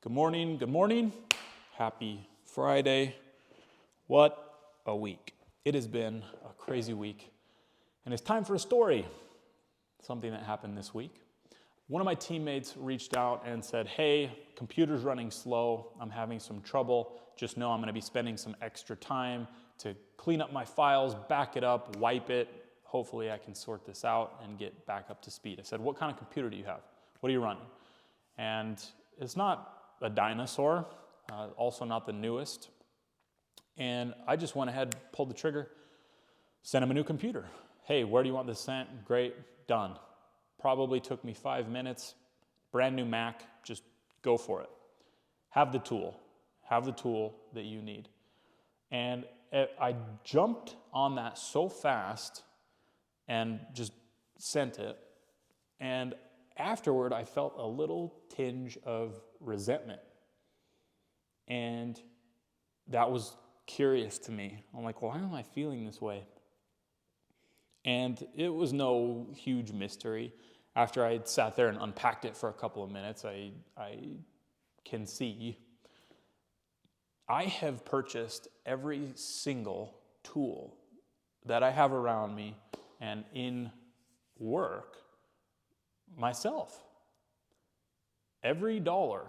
Good morning, good morning. Happy Friday. What a week. It has been a crazy week, and it's time for a story. Something that happened this week. One of my teammates reached out and said, hey, computer's running slow. I'm having some trouble. Just know I'm going to be spending some extra time to clean up my files, back it up, wipe it. Hopefully I can sort this out and get back up to speed. I said, what kind of computer do you have? What are you running? And it's not a dinosaur, also not the newest. And I just went ahead, pulled the trigger, sent him a new computer. Hey, where do you want this sent? Great, done. Probably took me 5 minutes, brand new Mac, just go for it. Have the tool that you need. And I jumped on that so fast and just sent it. And afterward, I felt a little tinge of resentment. And that was curious to me. I'm like, why am I feeling this way? And it was no huge mystery. After I sat there and unpacked it for a couple of minutes, I can see I have purchased every single tool that I have around me and in work myself. Every dollar,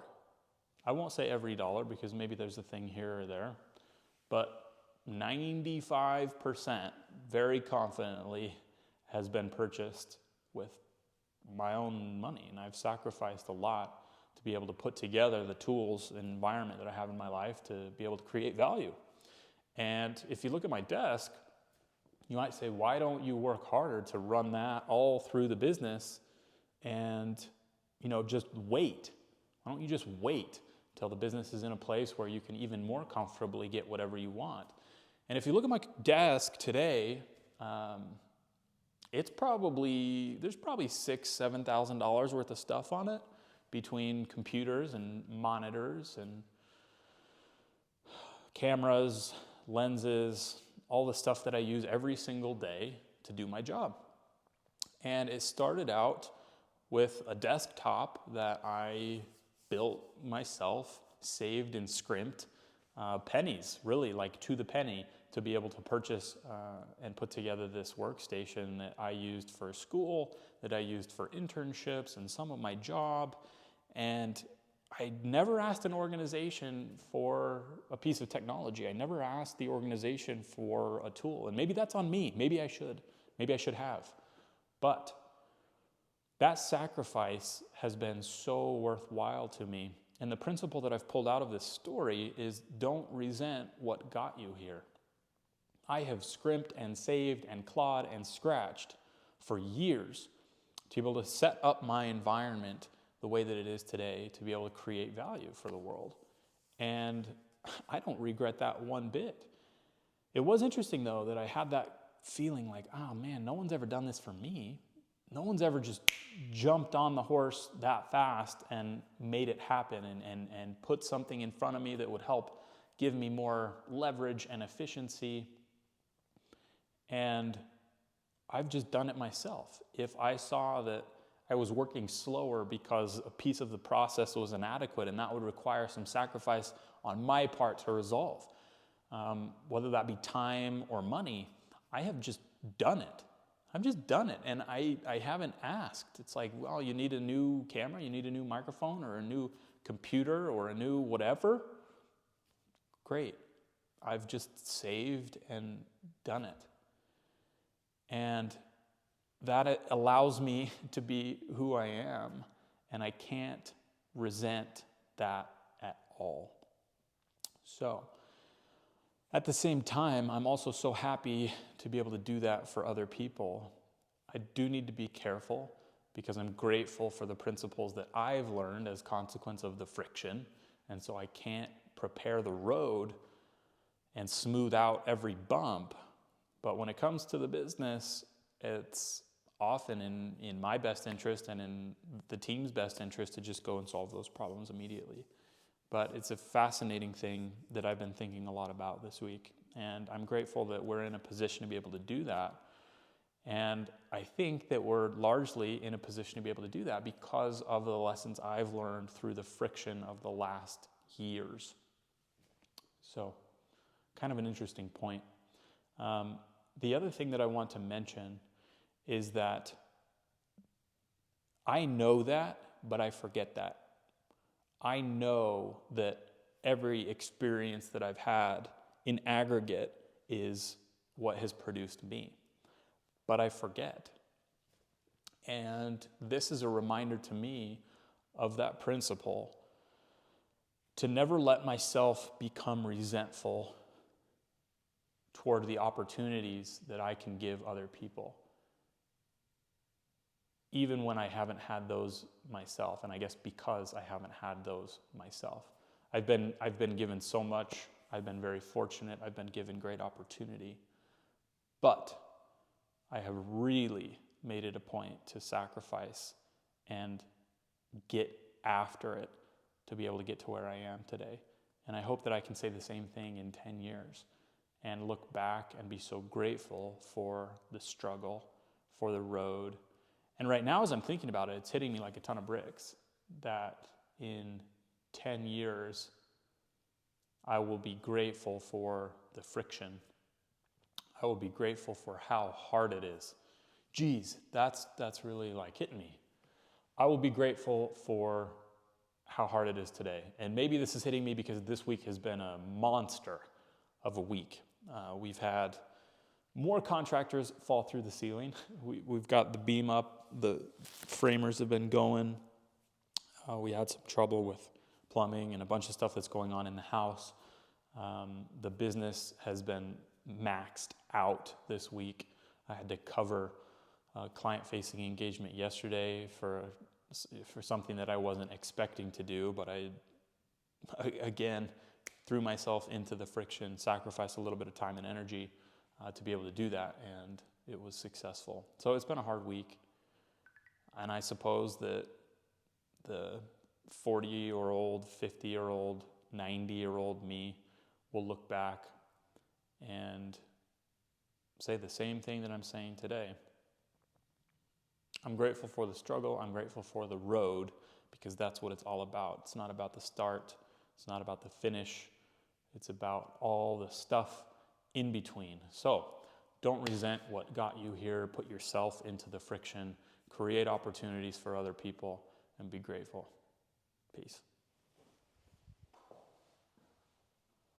I won't say every dollar because maybe there's a thing here or there, but 95% very confidently has been purchased with my own money, and I've sacrificed a lot to be able to put together the tools and environment that I have in my life to be able to create value. And if you look at my desk, you might say, why don't you work harder to run that all through the business and, just wait? Why don't you just wait till the business is in a place where you can even more comfortably get whatever you want? And if you look at my desk today, there's probably $6,000-$7,000 worth of stuff on it between computers and monitors and cameras, lenses, all the stuff that I use every single day to do my job. And it started out with a desktop that I built myself, saved and scrimped pennies, really like to the penny, to be able to purchase and put together this workstation that I used for school, that I used for internships and some of my job. And I never asked an organization for a piece of technology. I never asked the organization for a tool. And maybe that's on me. Maybe I should. Maybe I should have. But that sacrifice has been so worthwhile to me. And the principle that I've pulled out of this story is don't resent what got you here. I have scrimped and saved and clawed and scratched for years to be able to set up my environment the way that it is today, to be able to create value for the world. And I don't regret that one bit. It was interesting, though, that I had that feeling like, oh man, no one's ever done this for me. No one's ever just jumped on the horse that fast and made it happen and put something in front of me that would help give me more leverage and efficiency. And I've just done it myself. If I saw that I was working slower because a piece of the process was inadequate and that would require some sacrifice on my part to resolve, whether that be time or money, I have just done it. I've just done it, and I haven't asked. It's like, well, you need a new camera, you need a new microphone, or a new computer, or a new whatever. Great. I've just saved and done it. And that allows me to be who I am, and I can't resent that at all. So, at the same time, I'm also so happy to be able to do that for other people. I do need to be careful because I'm grateful for the principles that I've learned as consequence of the friction, and so I can't prepare the road and smooth out every bump. But when it comes to the business, it's often in my best interest and in the team's best interest to just go and solve those problems immediately. But it's a fascinating thing that I've been thinking a lot about this week. And I'm grateful that we're in a position to be able to do that. And I think that we're largely in a position to be able to do that because of the lessons I've learned through the friction of the last years. So, kind of an interesting point. The other thing that I want to mention is that I know that, but I forget that. I know that every experience that I've had in aggregate is what has produced me, but I forget. And this is a reminder to me of that principle, to never let myself become resentful toward the opportunities that I can give other people, even when I haven't had those myself, and I guess because I haven't had those myself. I've been given so much. I've been very fortunate. I've been given great opportunity. But I have really made it a point to sacrifice and get after it to be able to get to where I am today. And I hope that I can say the same thing in 10 years and look back and be so grateful for the struggle, for the road. And right now, as I'm thinking about it, it's hitting me like a ton of bricks that in 10 years, I will be grateful for the friction. I will be grateful for how hard it is. Geez, that's really like hitting me. I will be grateful for how hard it is today. And maybe this is hitting me because this week has been a monster of a week. We've had more contractors fall through the ceiling. We've got the beam up. The framers have been going. We had some trouble with plumbing and a bunch of stuff that's going on in the house. The business has been maxed out this week. I had to cover a client-facing engagement yesterday for something that I wasn't expecting to do, but I, again, threw myself into the friction, sacrificed a little bit of time and energy to be able to do that, and it was successful. So it's been a hard week, and I suppose that the 40-year-old, 50-year-old, 90-year-old me will look back and say the same thing that I'm saying today. I'm grateful for the struggle. I'm grateful for the road, because that's what it's all about. It's not about the start. It's not about the finish. It's about all the stuff in between. So don't resent what got you here. Put yourself into the friction. Create opportunities for other people and be grateful. Peace.